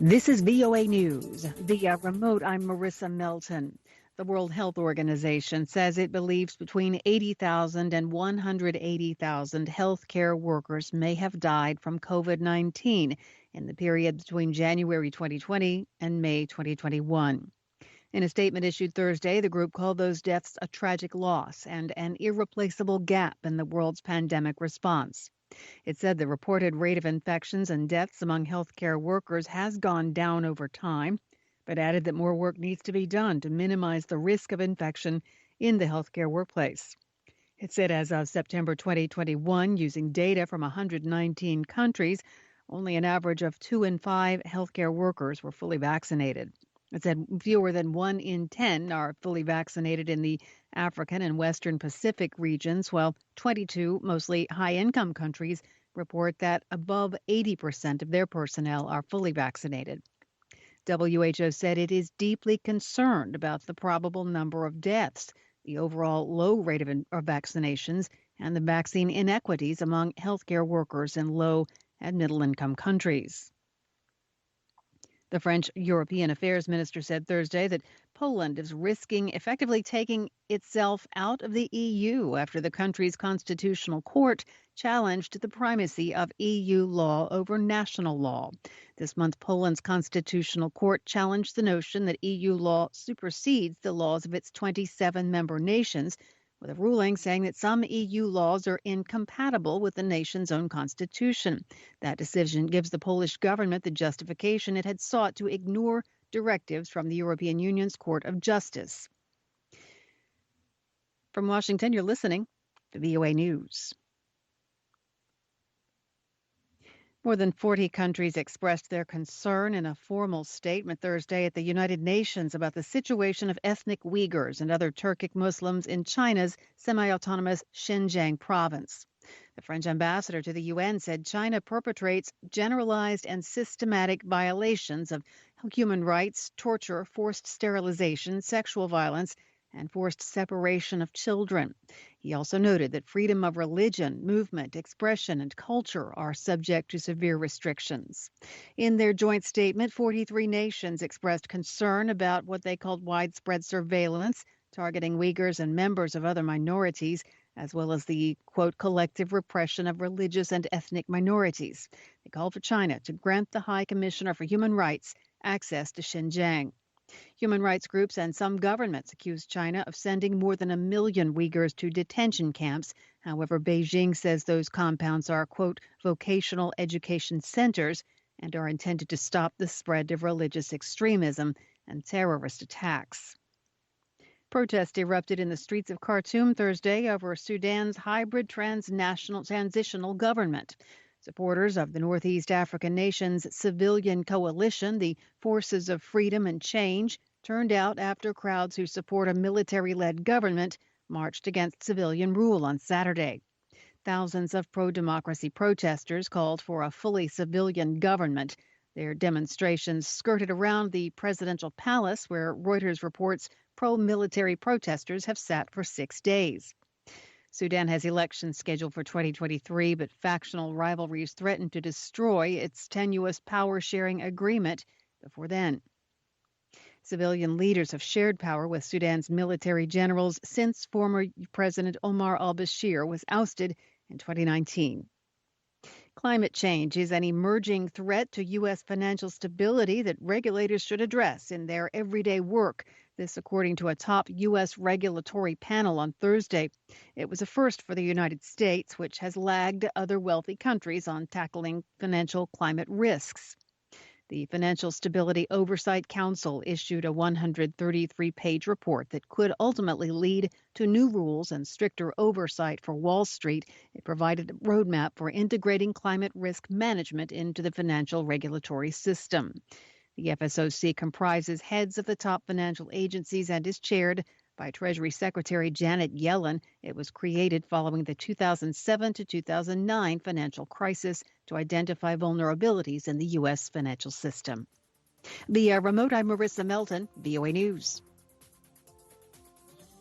This is VOA News. Via remote, I'm Marissa Melton. The World Health Organization says it believes between 80,000 and 180,000 healthcare workers may have died from COVID-19 in the period between January 2020 and May 2021. In a statement issued Thursday, the group called those deaths a tragic loss and an irreplaceable gap in the world's pandemic response. It said the reported rate of infections and deaths among healthcare workers has gone down over time, but added that more work needs to be done to minimize the risk of infection in the healthcare workplace. It said as of September 2021, using data from 119 countries, only an average of 2 in 5 healthcare workers were fully vaccinated. It said fewer than 1 in 10 are fully vaccinated in the African and Western Pacific regions, while 22, mostly high-income countries, report that above 80% of their personnel are fully vaccinated. WHO said it is deeply concerned about the probable number of deaths, the overall low rate of vaccinations, and the vaccine inequities among healthcare workers in low and middle-income countries. The French European Affairs Minister said Thursday that Poland is risking effectively taking itself out of the EU after the country's constitutional court challenged the primacy of EU law over national law. This month, Poland's constitutional court challenged the notion that EU law supersedes the laws of its 27 member nations, with a ruling saying that some EU laws are incompatible with the nation's own constitution. That decision gives the Polish government the justification it had sought to ignore directives from the European Union's Court of Justice. From Washington, you're listening to VOA News. More than 40 countries expressed their concern in a formal statement Thursday at the United Nations about the situation of ethnic Uyghurs and other Turkic Muslims in China's semi-autonomous Xinjiang province. The French ambassador to the UN said China perpetrates generalized and systematic violations of human rights, torture, forced sterilization, sexual violence, and forced separation of children. He also noted that freedom of religion, movement, expression, and culture are subject to severe restrictions. In their joint statement, 43 nations expressed concern about what they called widespread surveillance targeting Uyghurs and members of other minorities, as well as the, quote, collective repression of religious and ethnic minorities. They called for China to grant the High Commissioner for Human Rights access to Xinjiang. Human rights groups and some governments accuse China of sending more than 1 million Uyghurs to detention camps. However, Beijing says those compounds are, quote, vocational education centers and are intended to stop the spread of religious extremism and terrorist attacks. Protests erupted in the streets of Khartoum Thursday over Sudan's hybrid transnational transitional government. Supporters of the Northeast African nation's civilian coalition, the Forces of Freedom and Change, turned out after crowds who support a military-led government marched against civilian rule on Saturday. Thousands of pro-democracy protesters called for a fully civilian government. Their demonstrations skirted around the presidential palace, where Reuters reports pro-military protesters have sat for 6 days. Sudan has elections scheduled for 2023, but factional rivalries threaten to destroy its tenuous power-sharing agreement before then. Civilian leaders have shared power with Sudan's military generals since former President Omar al-Bashir was ousted in 2019. Climate change is an emerging threat to U.S. financial stability that regulators should address in their everyday work. This, according to a top U.S. regulatory panel on Thursday. It was a first for the United States, which has lagged other wealthy countries on tackling financial climate risks. The Financial Stability Oversight Council issued a 133-page report that could ultimately lead to new rules and stricter oversight for Wall Street. It provided a roadmap for integrating climate risk management into the financial regulatory system. The FSOC comprises heads of the top financial agencies and is chaired by Treasury Secretary Janet Yellen. It was created following the 2007 to 2009 financial crisis to identify vulnerabilities in the U.S. financial system. Via remote, I'm Marissa Melton, VOA News.